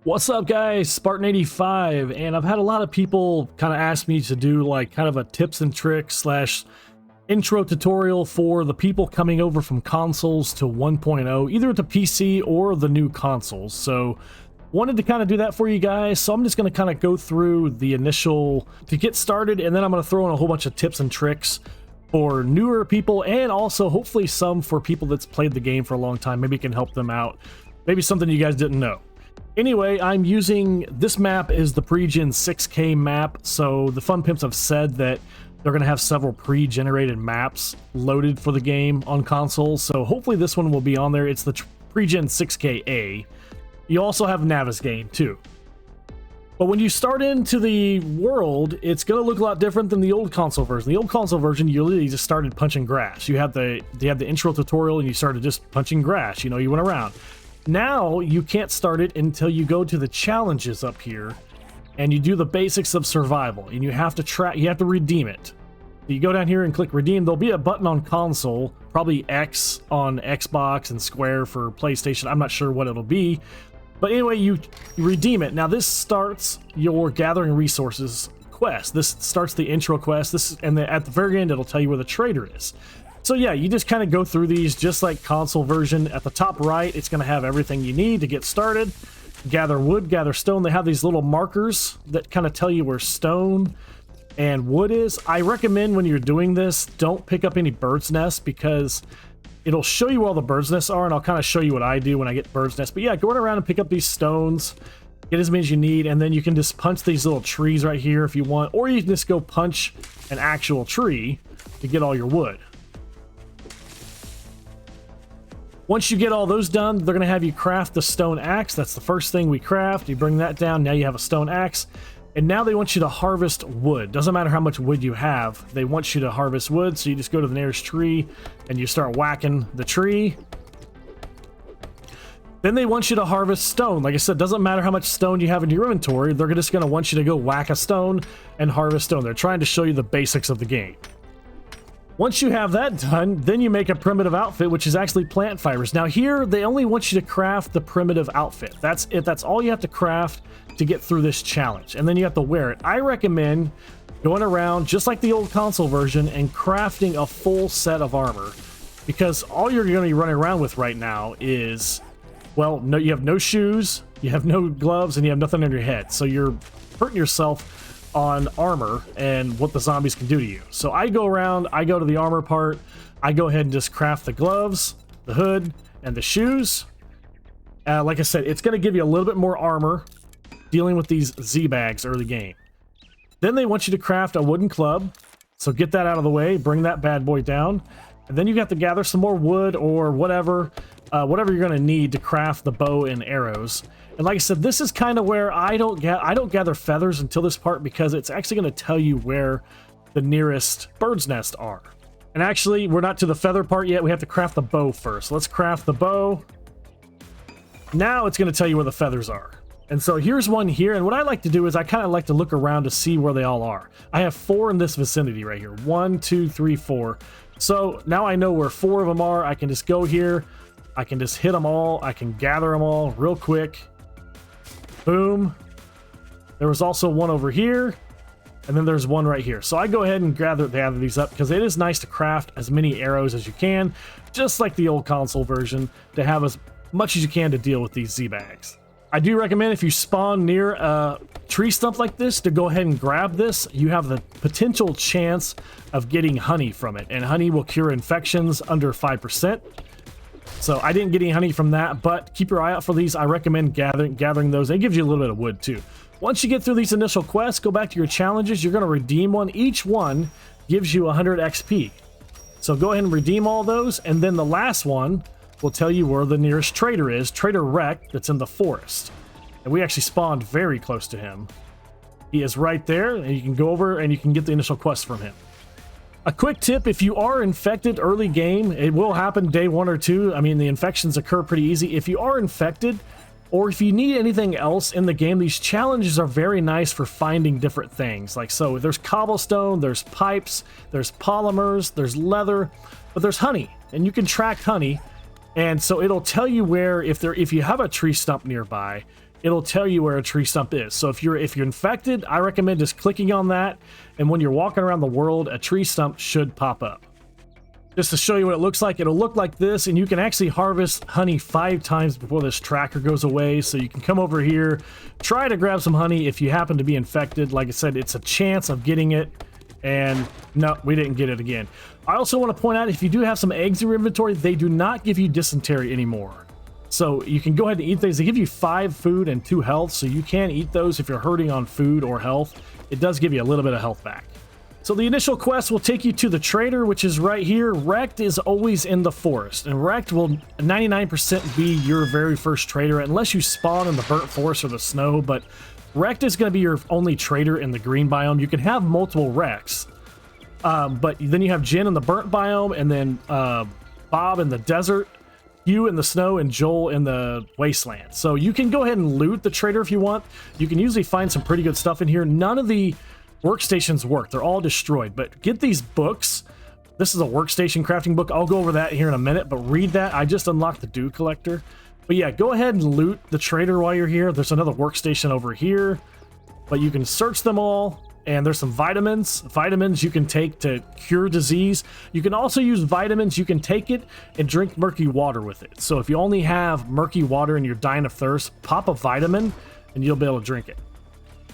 What's up, guys? Spartan85, and I've had a lot of people kind of ask me to do like kind of a tips and tricks slash intro tutorial for the people coming over from consoles to 1.0, either to PC or the new consoles. So wanted to kind of do that for you guys. So I'm just going to kind of go through the initial to get started, and then I'm going to throw in a whole bunch of tips and tricks for newer people, and also hopefully some for people that's played the game for a long time. Maybe it can help them out. Maybe something you guys didn't know. Anyway, I'm using this map is the pre-gen 6K map. So the Fun Pimps have said that they're going to have several pre-generated maps loaded for the game on consoles. So hopefully this one will be on there. It's the pre-gen 6KA. You also have Navis game too. But when you start into the world, it's going to look a lot different than the old console version. The old console version, you literally just started punching grass. You had the intro tutorial and you started just punching grass. You know, you went around. Now you can't start it until you go to the challenges up here and you do the basics of survival, and you have to redeem it. So you go down here and click redeem. There'll be a button on console, probably X on Xbox and square for PlayStation. I'm not sure what it'll be. But anyway, you redeem it. Now this starts your gathering resources quest. This starts the intro quest. At the very end it'll tell you where the trader is. So yeah, you just kind of go through these just like console version. At the top right, it's going to have everything you need to get started. Gather wood, gather stone. They have these little markers that kind of tell you where stone and wood is. I recommend when you're doing this, don't pick up any bird's nests, because it'll show you where all the bird's nests are, and I'll kind of show you what I do when I get bird's nests. But yeah, go around and pick up these stones, get as many as you need, and then you can just punch these little trees right here if you want, or you can just go punch an actual tree to get all your wood. Once you get all those done, they're going to have you craft the stone axe. That's the first thing we craft. You bring that down. Now you have a stone axe. And now they want you to harvest wood. Doesn't matter how much wood you have. They want you to harvest wood. So you just go to the nearest tree and you start whacking the tree. Then they want you to harvest stone. Like I said, doesn't matter how much stone you have in your inventory. They're just going to want you to go whack a stone and harvest stone. They're trying to show you the basics of the game. Once you have that done, then you make a primitive outfit, which is actually plant fibers. Now here, they only want you to craft the primitive outfit. That's it. That's all you have to craft to get through this challenge. And then you have to wear it. I recommend going around just like the old console version and crafting a full set of armor, because all you're going to be running around with right now is, well, no, you have no shoes, you have no gloves, and you have nothing on your head. So you're hurting yourself on armor and what the zombies can do to you. So I go around, I go to the armor part, I go ahead and just craft the gloves, the hood, and the shoes. Like I said, it's going to give you a little bit more armor dealing with these Z-bags early game. Then they want you to craft a wooden club. So get that out of the way, bring that bad boy down. And then you have to gather some more wood or whatever you're going to need to craft the bow and arrows. And like I said, this is kind of where I don't gather feathers until this part, because it's actually going to tell you where the nearest bird's nest are. And actually, we're not to the feather part yet. We have to craft the bow first. Let's craft the bow. Now it's going to tell you where the feathers are. And so here's one here. And what I like to do is I kind of like to look around to see where they all are. I have 4 in this vicinity right here. 1, 2, 3, 4. So now I know where 4 of them are. I can just go here. I can just hit them all. I can gather them all real quick. Boom. There was also one over here, and then there's one right here. So I go ahead and gather these up, because it is nice to craft as many arrows as you can, just like the old console version, to have as much as you can to deal with these Z-bags. I do recommend, if you spawn near a tree stump like this, to go ahead and grab this. You have the potential chance of getting honey from it, and honey will cure infections under 5%. So I didn't get any honey from that, but keep your eye out for these. I recommend gathering those. It gives you a little bit of wood too. Once you get through these initial quests, go back to your challenges. You're going to redeem one. Each one gives you 100 XP. So go ahead and redeem all those, and then the last one will tell you where the nearest trader is. Trader Wreck, that's in the forest. And we actually spawned very close to him. He is right there, and you can go over and you can get the initial quest from him. A quick tip, if you are infected early game, it will happen day 1 or 2. I mean, the infections occur pretty easy. If you are infected, or if you need anything else in the game, these challenges are very nice for finding different things. Like, so there's cobblestone, there's pipes, there's polymers, there's leather, but there's honey, and you can track honey. And so it'll tell you where, if you have a tree stump nearby, it'll tell you where a tree stump is. So if you're infected, I recommend just clicking on that, and when you're walking around the world, a tree stump should pop up. Just to show you what it looks like, it'll look like this, and you can actually harvest honey 5 times before this tracker goes away. So you can come over here, try to grab some honey if you happen to be infected. Like I said, it's a chance of getting it, and no, we didn't get it again. I also want to point out, if you do have some eggs in your inventory, they do not give you dysentery anymore. So you can go ahead and eat these. They give you 5 food and 2 health, so you can eat those if you're hurting on food or health. It does give you a little bit of health back. So the initial quest will take you to the trader, which is right here. Wrecked is always in the forest, and Wrecked will 99% be your very first trader, unless you spawn in the burnt forest or the snow. But Wrecked is going to be your only trader in the green biome. You can have multiple Wrecks, but then you have Jen in the burnt biome, and then Bob in the desert, you in the snow, and Joel in the wasteland. So you can go ahead and loot the trader if you want. You can usually find some pretty good stuff in here. None of the workstations work. They're all destroyed, but get these books. This is a workstation crafting book. I'll go over that here in a minute, but read that. I just unlocked the Dew Collector. But yeah, go ahead and loot the trader while you're here. There's another workstation over here, but you can search them all. And there's some vitamins you can take to cure disease. You can also use vitamins. You can take it and drink murky water with it. So if you only have murky water and you're dying of thirst, pop a vitamin and you'll be able to drink it.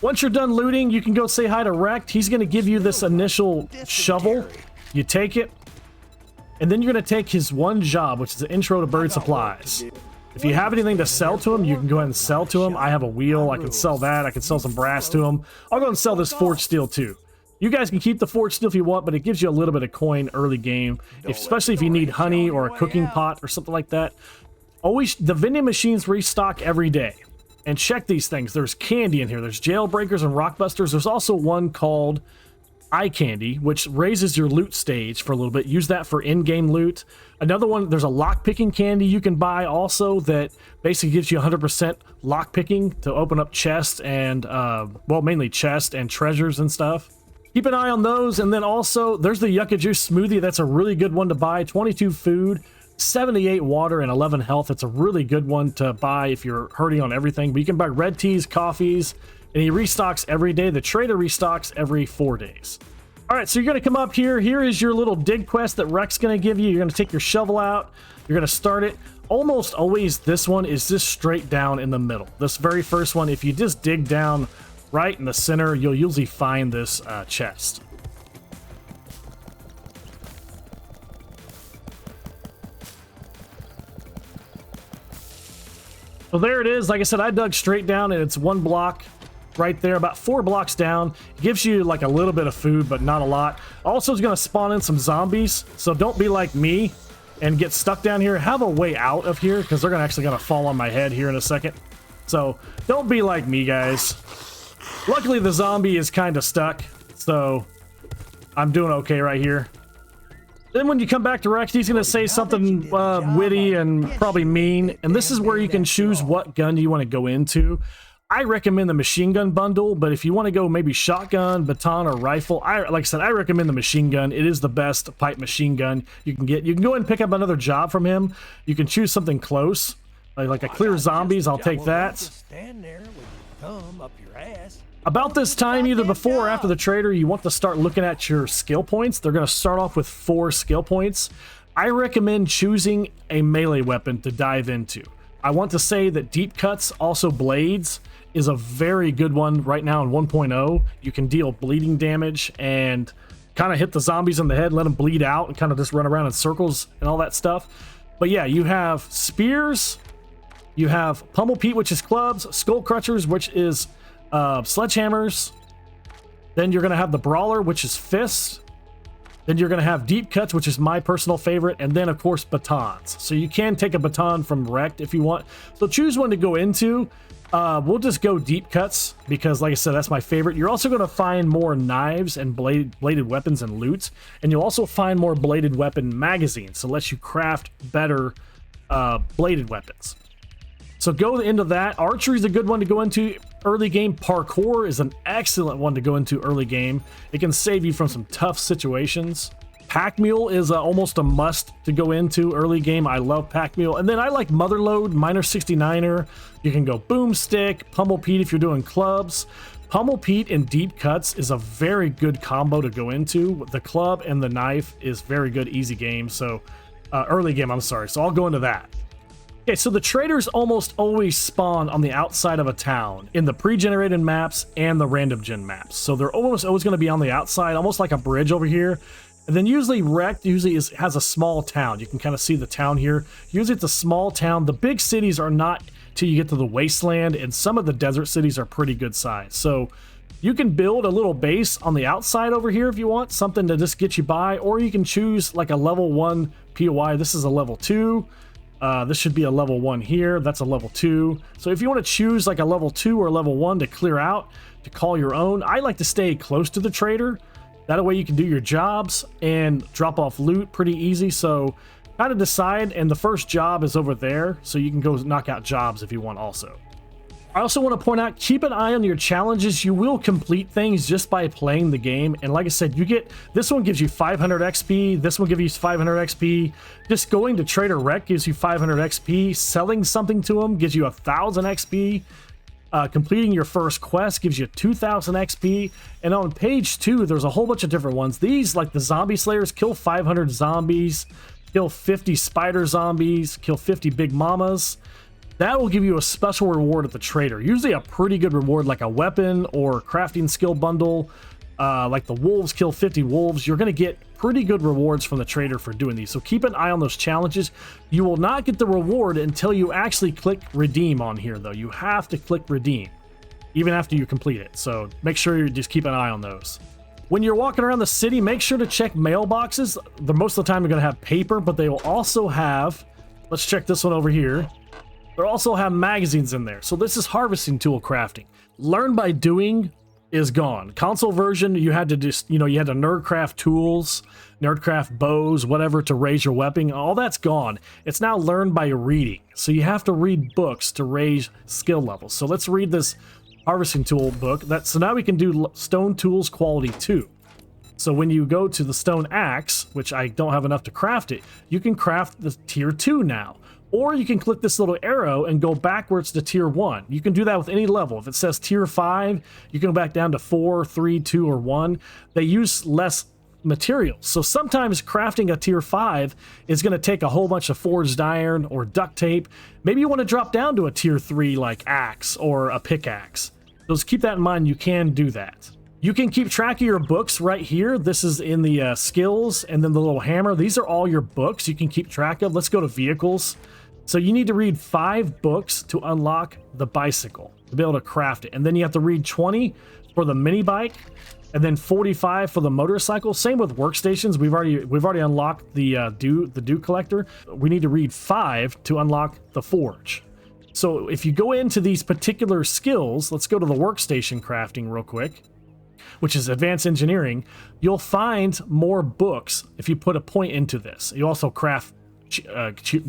Once you're done looting, you can go say hi to Wrecked. He's going to give you this initial shovel. You take it, and then you're going to take his one job, which is the intro to bird supplies. If you have anything to sell to him, you can go ahead and sell to him. I have a wheel. I can sell that. I can sell some brass to him. I'll go and sell this forged steel too. You guys can keep the forged steel if you want, but it gives you a little bit of coin early game, especially if you need honey or a cooking pot or something like that. Always, the vending machines restock every day. And check these things. There's candy in here. There's jailbreakers and rockbusters. There's also one called eye candy, which raises your loot stage for a little bit. Use that for in-game loot. Another one, there's a lock-picking candy you can buy also that basically gives you 100% lock-picking to open up chests and, well, mainly chests and treasures and stuff. Keep an eye on those. And then also, there's the Yucca Juice Smoothie. That's a really good one to buy. 22 food. 78 water and 11 health. It's a really good one to buy if you're hurting on everything. But you can buy red teas, coffees, and he restocks every day. The trader restocks every 4 days. All right, so you're going to come up here. Here is your little dig quest that Wreck's going to give you. You're going to take your shovel out. You're going to start it. Almost always this one is just straight down in the middle. This very first one, if you just dig down right in the center, you'll usually find this chest. So there it is. Like I said, I dug straight down, and it's 1 block right there, about 4 blocks down. It gives you like a little bit of food, but not a lot. Also, it's going to spawn in some zombies, so don't be like me and get stuck down here. Have a way out of here, because they're actually going to fall on my head here in a second. So don't be like me, guys. Luckily, the zombie is kind of stuck, so I'm doing okay right here. Then when you come back to Rex, he's going to say something witty and probably mean. And this is where you can choose what gun you want to go into. I recommend the machine gun bundle, but if you want to go maybe shotgun, baton, or rifle, like I said, I recommend the machine gun. It is the best pipe machine gun you can get. You can go ahead and pick up another job from him. You can choose something close, like a clear zombies. I'll take that. Stand there with your thumb up your ass. About this time, either before or after the trader, you want to start looking at your skill points. They're going to start off with 4 skill points. I recommend choosing a melee weapon to dive into. I want to say that deep cuts, also blades, is a very good one right now in 1.0. You can deal bleeding damage and kind of hit the zombies in the head, let them bleed out, and kind of just run around in circles and all that stuff. But yeah, you have spears, you have pummel pete, which is clubs, skull crutchers, which is sledgehammers. Then you're going to have the brawler, which is fists. Then you're going to have deep cuts, which is my personal favorite. And then, of course, batons. So you can take a baton from Wrecked if you want. So choose one to go into. We'll just go deep cuts because, like I said, that's my favorite. You're also going to find more knives and bladed weapons and loot. And you'll also find more bladed weapon magazines. So it lets you craft better bladed weapons. So go into that. Archery is a good one to go into early game. Parkour is an excellent one to go into early game. It can save you from some tough situations. Pack Mule is almost a must to go into early game. I love Pack Mule. And then I like Motherload, Miner 69er. You can go Boomstick, Pummel Pete if you're doing clubs. Pummel Pete in deep cuts is a very good combo to go into. The club and the knife is very good, easy game. So early game, I'm sorry. So I'll go into that. Okay, so the traders almost always spawn on the outside of a town in the pre-generated maps and the random gen maps. So they're almost always going to be on the outside, almost like a bridge over here. And then usually Wrecked has a small town. You can kind of see the town here. Usually it's a small town. The big cities are not till you get to the wasteland, and some of the desert cities are pretty good size. So you can build a little base on the outside over here if you want, something to just get you by, or you can choose like a level 1 POI. This is a level 2. This should be a level 1 here. That's a level 2. So if you want to choose like a level 2 or level 1 to clear out, to call your own, I like to stay close to the trader. That way you can do your jobs and drop off loot pretty easy. So kind of decide, and the first job is over there. So you can go knock out jobs if you want also. I also want to point out, keep an eye on your challenges. You will complete things just by playing the game. And like I said, you get, this one gives you 500 XP. This one gives you 500 XP. Just going to Trader Rec gives you 500 XP. Selling something to them gives you 1,000 XP. Completing your first quest gives you 2,000 XP. And on page 2, there's a whole bunch of different ones. These, like the zombie slayers, kill 500 zombies, kill 50 spider zombies, kill 50 big mamas. That will give you a special reward at the trader. Usually a pretty good reward, like a weapon or crafting skill bundle. Like the wolves, kill 50 wolves. You're going to get pretty good rewards from the trader for doing these. So keep an eye on those challenges. You will not get the reward until you actually click redeem on here, though. You have to click redeem even after you complete it. So make sure you just keep an eye on those. When you're walking around the city, make sure to check mailboxes. Most of the time you're going to have paper, but they will also have, let's check this one over here. They also have magazines in there. So this is harvesting tool crafting. Learn by doing is gone. Console version, you had to just, you had to nerdcraft tools, nerdcraft bows, whatever to raise your weapon. All that's gone. It's now learned by reading. So you have to read books to raise skill levels. So let's read this harvesting tool book. So now we can do stone tools quality 2. So when you go to the stone axe, which I don't have enough to craft it, you can craft the tier 2 now. Or you can click this little arrow and go backwards to tier 1. You can do that with any level. If it says tier 5, you can go back down to 4, 3, 2, or 1. They use less materials. So sometimes crafting a tier 5 is going to take a whole bunch of forged iron or duct tape. Maybe you want to drop down to a tier 3 like axe or a pickaxe. So just keep that in mind. You can do that. You can keep track of your books right here. This is in the skills, and then the little hammer. These are all your books you can keep track of. Let's go to vehicles. So you need to read 5 books to unlock the bicycle, to be able to craft it. And then you have to read 20 for the mini bike, and then 45 for the motorcycle. Same with workstations. We've already unlocked the dew collector. We need to read 5 to unlock the forge. So if you go into these particular skills, let's go to the workstation crafting real quick, which is advanced engineering. You'll find more books if you put a point into this. You also craft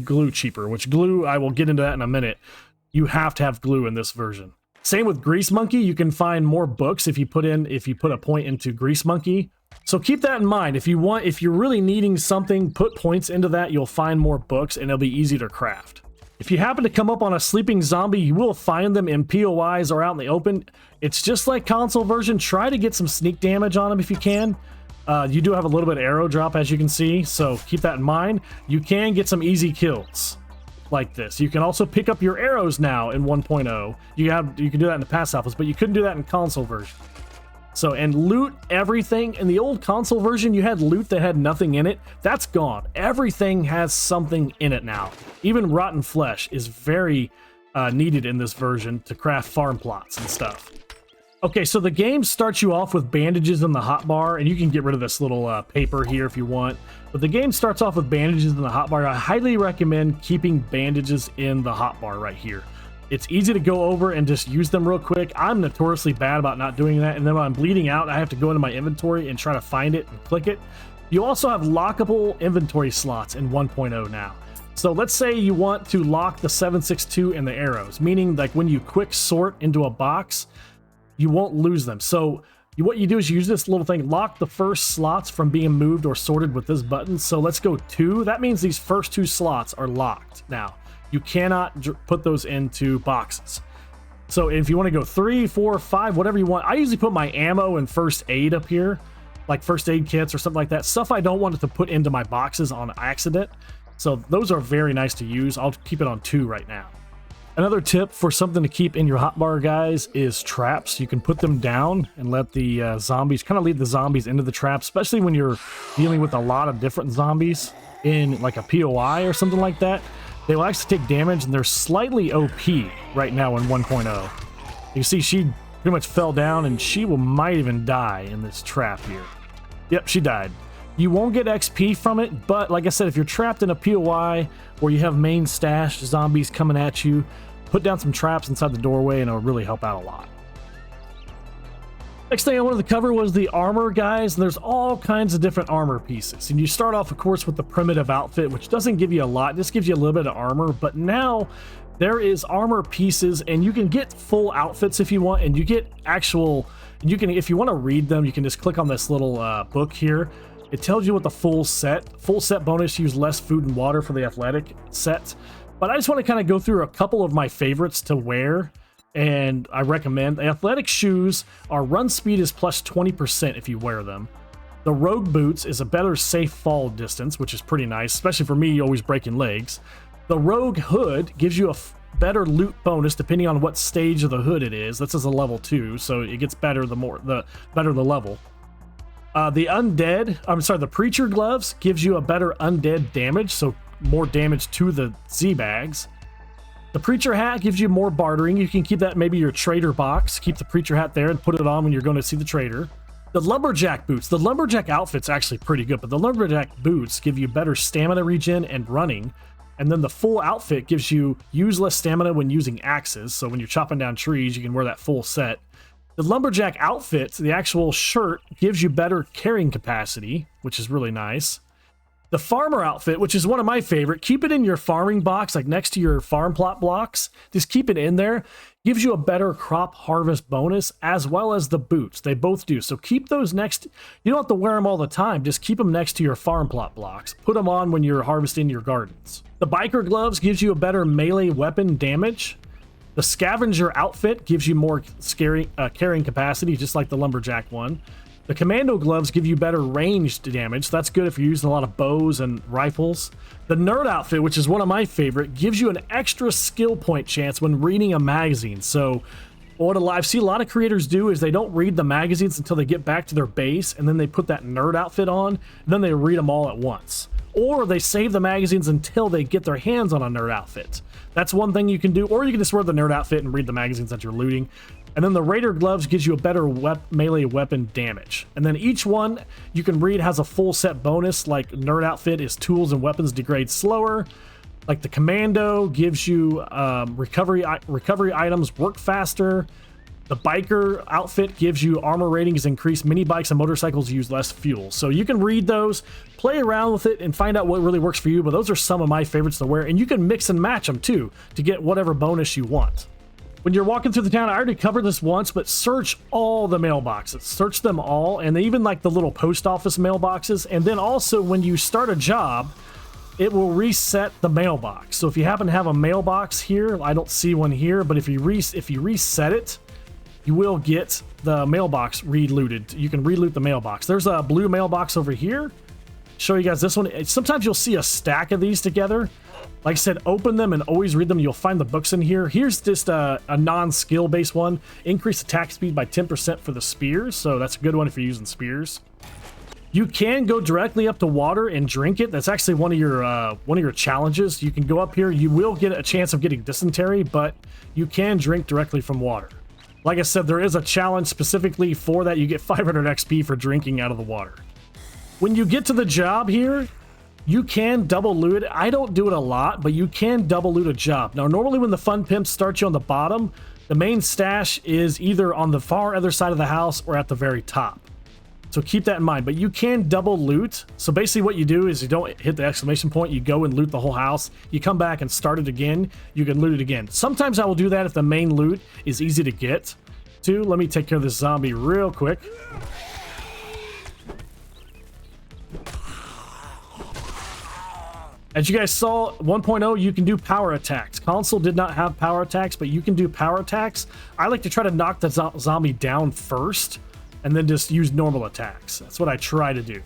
glue cheaper, which glue, I will get into that in a minute. You have to have glue in this version. Same with Grease Monkey. You can find more books if you put a point into Grease Monkey. So keep that in mind. If you're really needing something, put points into that. You'll find more books and it'll be easy to craft. If you happen to come up on a sleeping zombie, you will find them in POIs or out in the open. It's just like console version. Try to get some sneak damage on them if you can. You do have a little bit of arrow drop, as you can see, so keep that in mind. You can get some easy kills like this. You can also pick up your arrows now in 1.0. You can do that in the past alphas, but you couldn't do that in console version. So, and loot everything. In the old console version, you had loot that had nothing in it. That's gone. Everything has something in it now. Even rotten flesh is very needed in this version to craft farm plots and stuff. Okay, so the game starts you off with bandages in the hotbar, and you can get rid of this little paper here if you want. But the game starts off with bandages in the hotbar. I highly recommend keeping bandages in the hotbar right here. It's easy to go over and just use them real quick. I'm notoriously bad about not doing that, and then when I'm bleeding out, I have to go into my inventory and try to find it and click it. You also have lockable inventory slots in 1.0 now. So let's say you want to lock the 7.62 and the arrows, meaning like when you quick sort into a box, you won't lose them. So What you do is you use this little thing, lock the first slots from being moved or sorted with this button. So let's go 2. That means these first 2 slots are locked. Now, you cannot put those into boxes. So if you want to go 3, 4, 5, whatever you want, I usually put my ammo and first aid up here, like first aid kits or something like that. Stuff I don't want it to put into my boxes on accident. So those are very nice to use. I'll keep it on 2 right now. Another tip for something to keep in your hotbar, guys, is traps. You can put them down and let the zombies, kind of lead the zombies into the trap, especially when you're dealing with a lot of different zombies in like a POI or something like that. They will actually take damage, and they're slightly OP right now in 1.0. You see she pretty much fell down, and she might even die in this trap here. Yep, she died. You won't get XP from it, but like I said, if you're trapped in a POI or you have main stash zombies coming at you, put down some traps inside the doorway and it'll really help out a lot. Next thing I wanted to cover was the armor, guys. There's all kinds of different armor pieces. And you start off, of course, with the primitive outfit, which doesn't give you a lot. This gives you a little bit of armor, but now there is armor pieces, and you can get full outfits if you want, and you get actual, you can, if you want to read them, you can just click on this little book here. It tells you what the full set bonus, use less food and water for the athletic set. But I just want to kind of go through a couple of my favorites to wear, and I recommend. The athletic shoes are run speed is plus 20% if you wear them. The rogue boots is a better safe fall distance, which is pretty nice, especially for me, always breaking legs. The rogue hood gives you a better loot bonus depending on what stage of the hood it is. That's as a level 2, so it gets better the better the level. The preacher gloves gives you a better undead damage, so more damage to the Z-bags. The preacher hat gives you more bartering. You can keep that maybe your trader box, keep the preacher hat there and put it on when you're going to see the trader. The lumberjack boots. The lumberjack outfit's actually pretty good, but the lumberjack boots give you better stamina regen and running. And then the full outfit gives you use less stamina when using axes. So when you're chopping down trees, you can wear that full set. The lumberjack outfit, the actual shirt, gives you better carrying capacity, which is really nice. The farmer outfit, which is one of my favorite, keep it in your farming box, like next to your farm plot blocks. Just keep it in there. Gives you a better crop harvest bonus, as well as the boots. They both do. So keep those next. You don't have to wear them all the time. Just keep them next to your farm plot blocks. Put them on when you're harvesting your gardens. The biker gloves gives you a better melee weapon damage. The scavenger outfit gives you more carrying capacity, just like the lumberjack one. The commando gloves give you better ranged damage. So that's good if you're using a lot of bows and rifles. The nerd outfit, which is one of my favorite, gives you an extra skill point chance when reading a magazine. So what I've seen a lot of creators do is they don't read the magazines until they get back to their base, and then they put that nerd outfit on, and then they read them all at once. Or they save the magazines until they get their hands on a nerd outfit. That's one thing you can do, or you can just wear the nerd outfit and read the magazines that you're looting. And then the Raider gloves gives you a better melee weapon damage. And then each one you can read has a full set bonus, like nerd outfit is tools and weapons degrade slower. Like the commando gives you recovery items work faster. The biker outfit gives you armor ratings increase. Mini bikes and motorcycles use less fuel. So you can read those, play around with it, and find out what really works for you. But those are some of my favorites to wear. And you can mix and match them too to get whatever bonus you want. When you're walking through the town, I already covered this once, but search all the mailboxes. Search them all, and even like the little post office mailboxes. And then also when you start a job, it will reset the mailbox. So if you happen to have a mailbox here, I don't see one here, but if you reset it, you will get the mailbox re-looted. You can re-loot the mailbox. There's a blue mailbox over here. Show you guys this one. Sometimes you'll see a stack of these together. Like I said, open them and always read them. You'll find the books in here. Here's just a non-skill based one. Increase attack speed by 10% for the spears. So that's a good one if you're using spears. You can go directly up to water and drink it. That's actually one of your challenges. You can go up here. You will get a chance of getting dysentery, but you can drink directly from water. Like I said, there is a challenge specifically for that. You get 500 XP for drinking out of the water. When you get to the job here, you can double loot it. I don't do it a lot, but you can double loot a job. Now, normally when the fun pimps start you on the bottom, the main stash is either on the far other side of the house or at the very top. So keep that in mind, but you can double loot. So basically what you do is you don't hit the exclamation point, you go and loot the whole house. You come back and start it again, you can loot it again. Sometimes I will do that if the main loot is easy to get. 2. Let me take care of this zombie real quick. As you guys saw, 1.0, you can do power attacks. Console did not have power attacks, but you can do power attacks. I like to try to knock the zombie down first, and then just use normal attacks. That's what I try to do.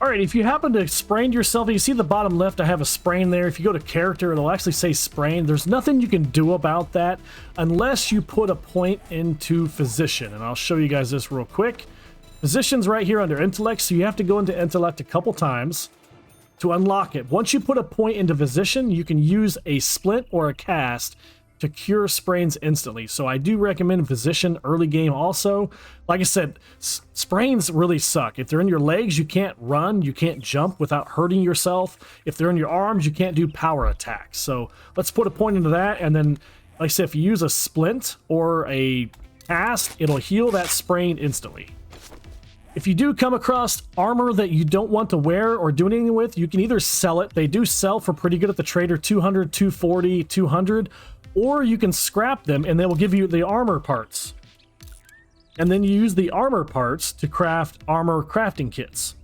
Alright, if you happen to sprain yourself, you see the bottom left, I have a sprain there. If you go to character, it'll actually say sprain. There's nothing you can do about that unless you put a point into physician. And I'll show you guys this real quick. Physician's right here under intellect, so you have to go into intellect a couple times to unlock it. Once you put a point into physician, you can use a splint or a cast to cure sprains instantly. So I do recommend physician early game also. Like I said, sprains really suck. If they're in your legs, you can't run, you can't jump without hurting yourself. If they're in your arms, you can't do power attacks. So let's put a point into that, and then, like I said, if you use a splint or a cast, it'll heal that sprain instantly. If you do come across armor that you don't want to wear or do anything with, you can either sell it. They do sell for pretty good at the trader, 200, 240, 200, or you can scrap them and they will give you the armor parts. And then you use the armor parts to craft armor crafting kits.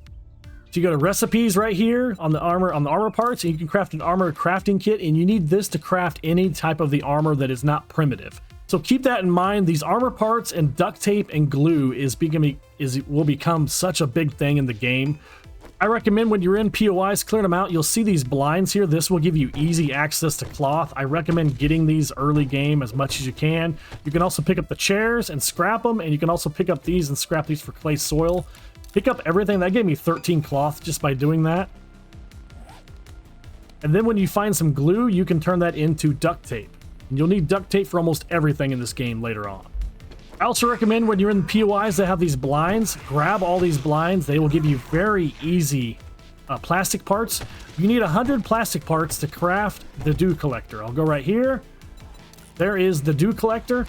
So you go to recipes right here on the armor parts, and you can craft an armor crafting kit, and you need this to craft any type of the armor that is not primitive. So keep that in mind. These armor parts and duct tape and glue will become such a big thing in the game. I recommend when you're in POIs, clearing them out. You'll see these blinds here. This will give you easy access to cloth. I recommend getting these early game as much as you can. You can also pick up the chairs and scrap them, and you can also pick up these and scrap these for clay soil. Pick up everything. That gave me 13 cloth just by doing that. And then when you find some glue, you can turn that into duct tape. And you'll need duct tape for almost everything in this game later on. I also recommend when you're in POIs that have these blinds, grab all these blinds. They will give you very easy plastic parts. You need 100 plastic parts to craft the dew collector. I'll go right here. There is the dew collector,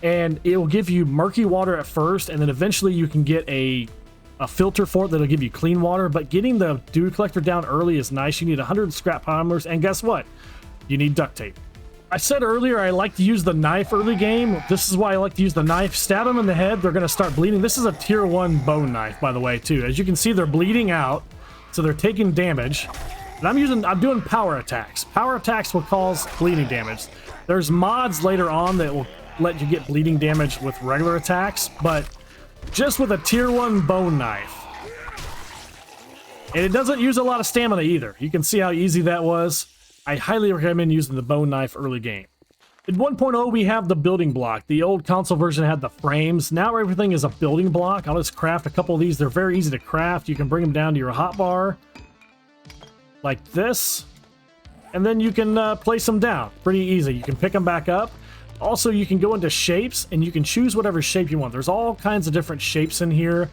and it will give you murky water at first, and then eventually you can get a filter for it that'll give you clean water. But getting the dew collector down early is nice. You need 100 scrap polymers, and guess what? You need duct tape. I said earlier I like to use the knife early game. This is why I like to use the knife. Stab them in the head, they're going to start bleeding. This is a tier 1 bone knife, by the way, too. As you can see, they're bleeding out, so they're taking damage. And I'm doing power attacks. Power attacks will cause bleeding damage. There's mods later on that will let you get bleeding damage with regular attacks, but just with a tier 1 bone knife. And it doesn't use a lot of stamina either. You can see how easy that was. I highly recommend using the bone knife early game. In 1.0, we have the building block. The old console version had the frames. Now everything is a building block. I'll just craft a couple of these. They're very easy to craft. You can bring them down to your hotbar like this, and then you can place them down. Pretty easy. You can pick them back up. Also, you can go into shapes, and you can choose whatever shape you want. There's all kinds of different shapes in here.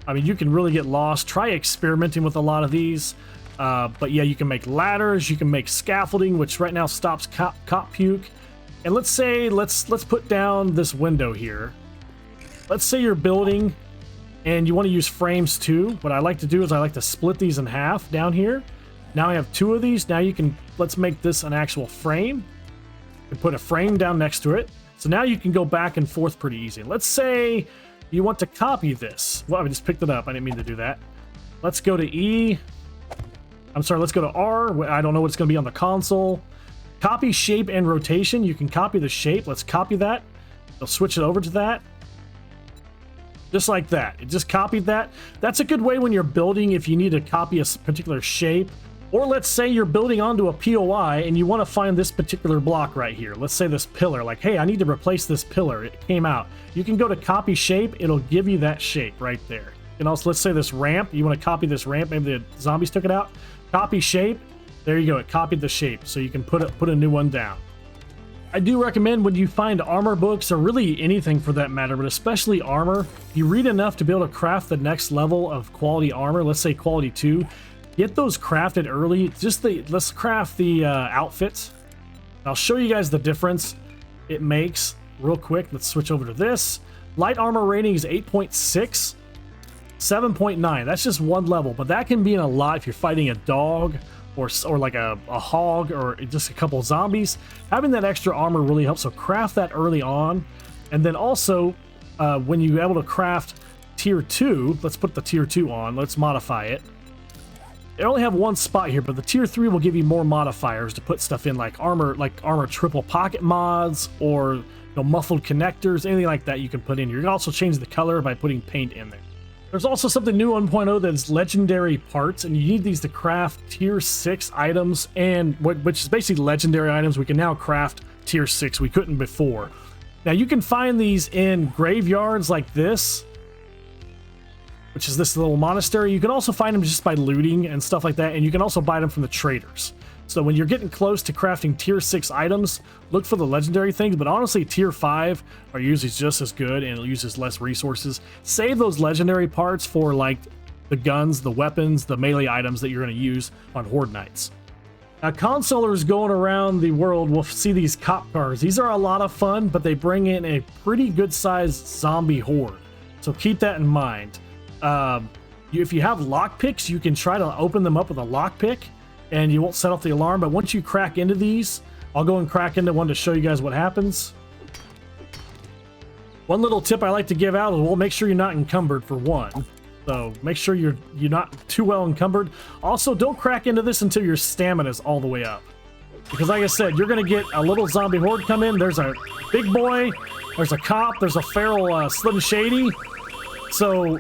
I mean, you can really get lost. Try experimenting with a lot of these. But yeah, you can make ladders, you can make scaffolding, which right now stops cop puke. And let's say, let's put down this window here. Let's say you're building and you want to use frames too. What I like to do is I like to split these in half down here. Now I have 2 of these. Now let's make this an actual frame and put a frame down next to it. So now you can go back and forth pretty easy. Let's say you want to copy this. Well, I just picked it up. I didn't mean to do that. Let's go to E. I'm sorry, let's go to R. I don't know what's going to be on the console. Copy shape and rotation. You can copy the shape. Let's copy that. I'll switch it over to that. Just like that. It just copied that. That's a good way when you're building if you need to copy a particular shape. Or let's say you're building onto a POI and you want to find this particular block right here. Let's say this pillar. Like, hey, I need to replace this pillar. It came out. You can go to copy shape. It'll give you that shape right there. And also, let's say this ramp. You want to copy this ramp. Maybe the zombies took it out. Copy shape. There you go. It copied the shape, so you can put a new one down. I do recommend when you find armor books, or really anything for that matter, but especially armor, you read enough to be able to craft the next level of quality armor. Let's say quality 2. Get those crafted early. Let's craft the outfits. I'll show you guys the difference it makes real quick. Let's switch over to this. Light armor rating is 8.6. 7.9. That's just one level, but that can be in a lot if you're fighting a dog or like a hog or just a couple of zombies. Having that extra armor really helps, so craft that early on. And then also, when you're able to craft tier 2, let's put the tier 2 on, let's modify it. They only have one spot here, but the tier 3 will give you more modifiers to put stuff in, like armor triple pocket mods, or muffled connectors, anything like that you can put in. You can also change the color by putting paint in there. There's also something new 1.0 that is legendary parts, and you need these to craft tier 6 items, and which is basically legendary items. We can now craft tier 6. We couldn't before. Now you can find these in graveyards like this, which is this little monastery. You can also find them just by looting and stuff like that, and you can also buy them from the traders. So when you're getting close to crafting tier 6 items, look for the legendary things, but honestly tier 5 are usually just as good and it uses less resources. Save those legendary parts for like the guns, the weapons, the melee items that you're going to use on Horde Nights. Now, consolers going around the world will see these cop cars. These are a lot of fun, but they bring in a pretty good sized zombie horde. So keep that in mind. If you have lockpicks, you can try to open them up with a lockpick, and you won't set off the alarm. But once you crack into these, I'll go and crack into one to show you guys what happens. One little tip I like to give out is, well, make sure you're not encumbered for one. So make sure you're not too well encumbered. Also, don't crack into this until your stamina is all the way up. Because like I said, you're going to get a little zombie horde come in. There's a big boy, there's a cop, there's a feral Slim Shady. So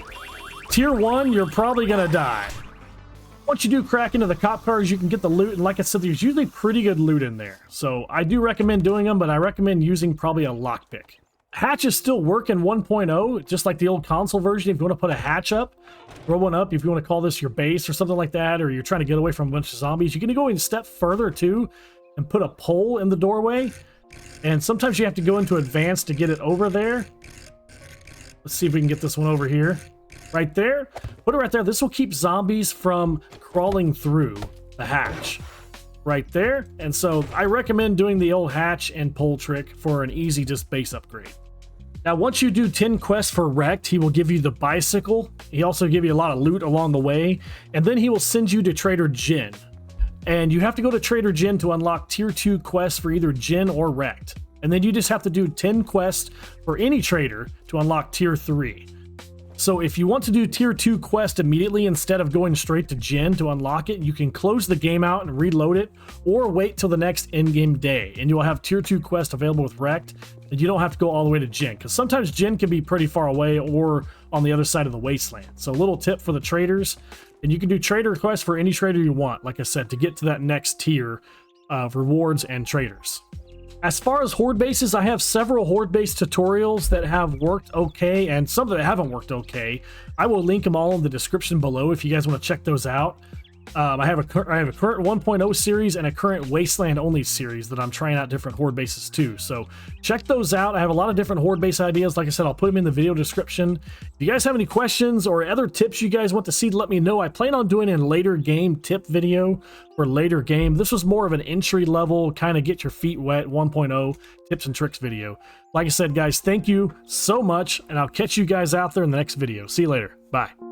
tier 1, you're probably going to die. Once you do crack into the cop cars, you can get the loot, and like I said, there's usually pretty good loot in there. So I do recommend doing them, but I recommend using probably a lockpick. Hatches still work in 1.0, just like the old console version. If you want to put a hatch up, throw one up, if you want to call this your base or something like that, or you're trying to get away from a bunch of zombies, you can go a step further too and put a pole in the doorway. And sometimes you have to go into advanced to get it over there. Let's see if we can get this one over here. Right there. Put it right there. This will keep zombies from crawling through the hatch. Right there. And so I recommend doing the old hatch and pole trick for an easy just base upgrade. Now, once you do 10 quests for Wrecked, he will give you the bicycle. He also give you a lot of loot along the way. And then he will send you to Trader Jin. And you have to go to Trader Jin to unlock tier 2 quests for either Jin or Wrecked. And then you just have to do 10 quests for any trader to unlock tier 3. So if you want to do tier 2 quest immediately instead of going straight to Jin to unlock it, you can close the game out and reload it, or wait till the next in-game day, and you will have tier 2 quest available with Wrecked, and you don't have to go all the way to Jin, because sometimes Jin can be pretty far away or on the other side of the wasteland. So a little tip for the traders, and you can do trader quests for any trader you want, like I said, to get to that next tier of rewards and traders. As far as horde bases, I have several horde base tutorials that have worked okay and some that haven't worked okay. I will link them all in the description below if you guys want to check those out. I have a current 1.0 series and a current Wasteland only series that I'm trying out different horde bases too. So check those out. I have a lot of different horde base ideas. Like I said, I'll put them in the video description. If you guys have any questions or other tips you guys want to see, let me know. I plan on doing a later game tip video for later game. This was more of an entry level, kind of get your feet wet 1.0 tips and tricks video. Like I said, guys, thank you so much, and I'll catch you guys out there in the next video. See you later. Bye.